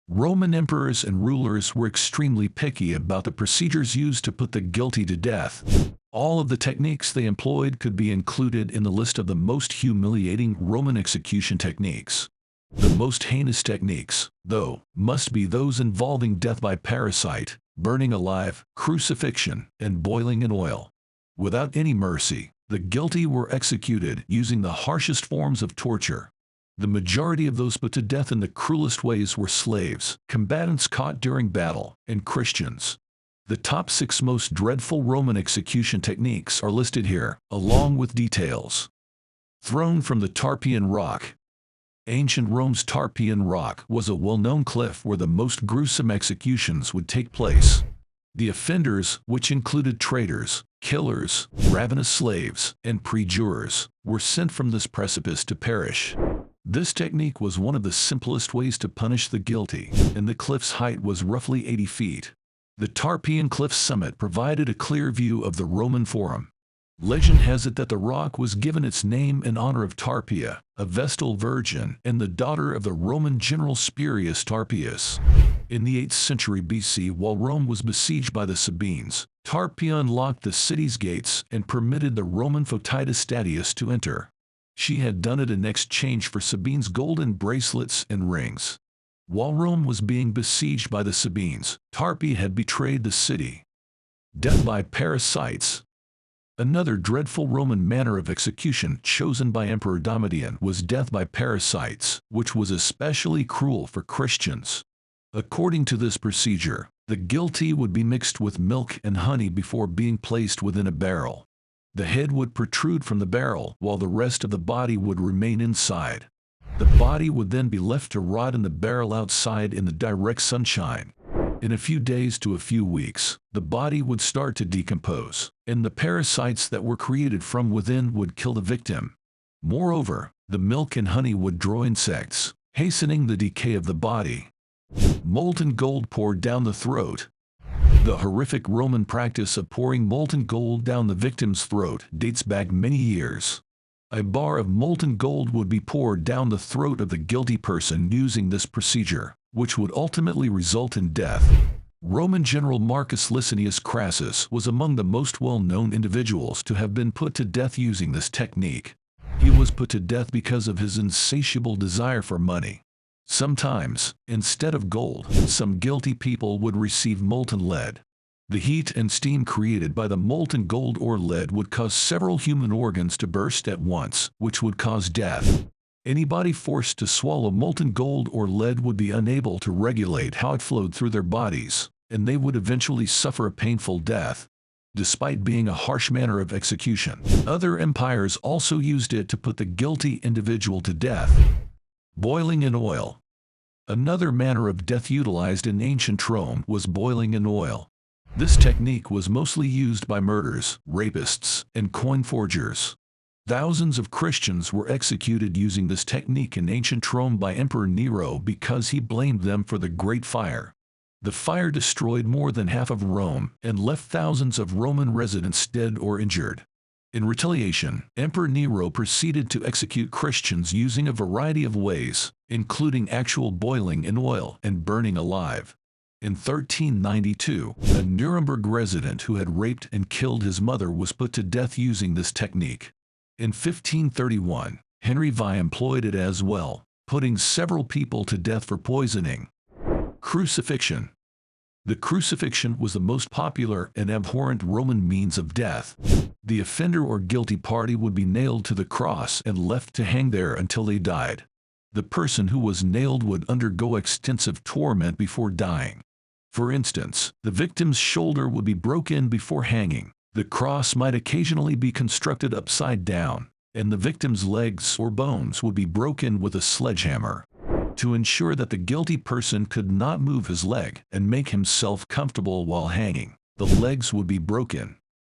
Roman emperors and rulers were extremely picky about the procedures used to put the guilty to death. All of the techniques they employed could be included in the list of the most humiliating Roman execution techniques. The most heinous techniques, though, must be those involving death by parasite, burning alive, crucifixion, and boiling in oil. Without any mercy, the guilty were executed using the harshest forms of torture. The majority of those put to death in the cruelest ways were slaves, combatants caught during battle, and Christians. The top 6 most dreadful Roman execution techniques are listed here, along with details. Thrown from the Tarpeian Rock. Ancient Rome's Tarpeian Rock was a well-known cliff where the most gruesome executions would take place. The offenders, which included traitors, killers, ravenous slaves, and pre-jurors, were sent from this precipice to perish. This technique was one of the simplest ways to punish the guilty, and the cliff's height was roughly 80 feet. The Tarpeian Cliff's summit provided a clear view of the Roman Forum. Legend has it that the rock was given its name in honor of Tarpeia, a Vestal virgin and the daughter of the Roman general Spurius Tarpeius. In the 8th century BC, while Rome was besieged by the Sabines, Tarpeia unlocked the city's gates and permitted the Roman Fotitus Statius to enter. She had done it in exchange for Sabine's golden bracelets and rings. While Rome was being besieged by the Sabines, Tarpeia had betrayed the city. Death by parasites. Another dreadful Roman manner of execution chosen by Emperor Domitian was death by parasites, which was especially cruel for Christians. According to this procedure, the guilty would be mixed with milk and honey before being placed within a barrel. The head would protrude from the barrel while the rest of the body would remain inside. The body would then be left to rot in the barrel outside in the direct sunshine. In a few days to a few weeks, the body would start to decompose, and the parasites that were created from within would kill the victim. Moreover, the milk and honey would draw insects, hastening the decay of the body. Molten gold poured down the throat. The horrific Roman practice of pouring molten gold down the victim's throat dates back many years. A bar of molten gold would be poured down the throat of the guilty person using this procedure, which would ultimately result in death. Roman general Marcus Licinius Crassus was among the most well-known individuals to have been put to death using this technique. He was put to death because of his insatiable desire for money. Sometimes, instead of gold, some guilty people would receive molten lead. The heat and steam created by the molten gold or lead would cause several human organs to burst at once, which would cause death. Anybody forced to swallow molten gold or lead would be unable to regulate how it flowed through their bodies, and they would eventually suffer a painful death. Despite being a harsh manner of execution, other empires also used it to put the guilty individual to death. Boiling in oil. Another manner of death utilized in ancient Rome was boiling in oil. This technique was mostly used by murderers, rapists, and coin forgers. Thousands of Christians were executed using this technique in ancient Rome by Emperor Nero because he blamed them for the Great Fire. The fire destroyed more than half of Rome and left thousands of Roman residents dead or injured. In retaliation, Emperor Nero proceeded to execute Christians using a variety of ways, including actual boiling in oil and burning alive. In 1392, a Nuremberg resident who had raped and killed his mother was put to death using this technique. In 1531, Henry VI employed it as well, putting several people to death for poisoning. Crucifixion. The crucifixion was the most popular and abhorrent Roman means of death. The offender or guilty party would be nailed to the cross and left to hang there until they died. The person who was nailed would undergo extensive torment before dying. For instance, the victim's shoulder would be broken before hanging. The cross might occasionally be constructed upside down, and the victim's legs or bones would be broken with a sledgehammer. To ensure that the guilty person could not move his leg and make himself comfortable while hanging, the legs would be broken.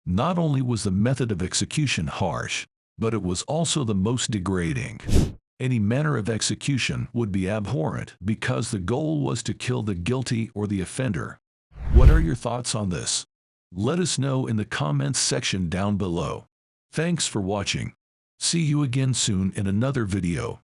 Not only was the method of execution harsh, but it was also the most degrading. Any manner of execution would be abhorrent because the goal was to kill the guilty or the offender. What are your thoughts on this? Let us know in the comments section down below. Thanks for watching. See you again soon in another video.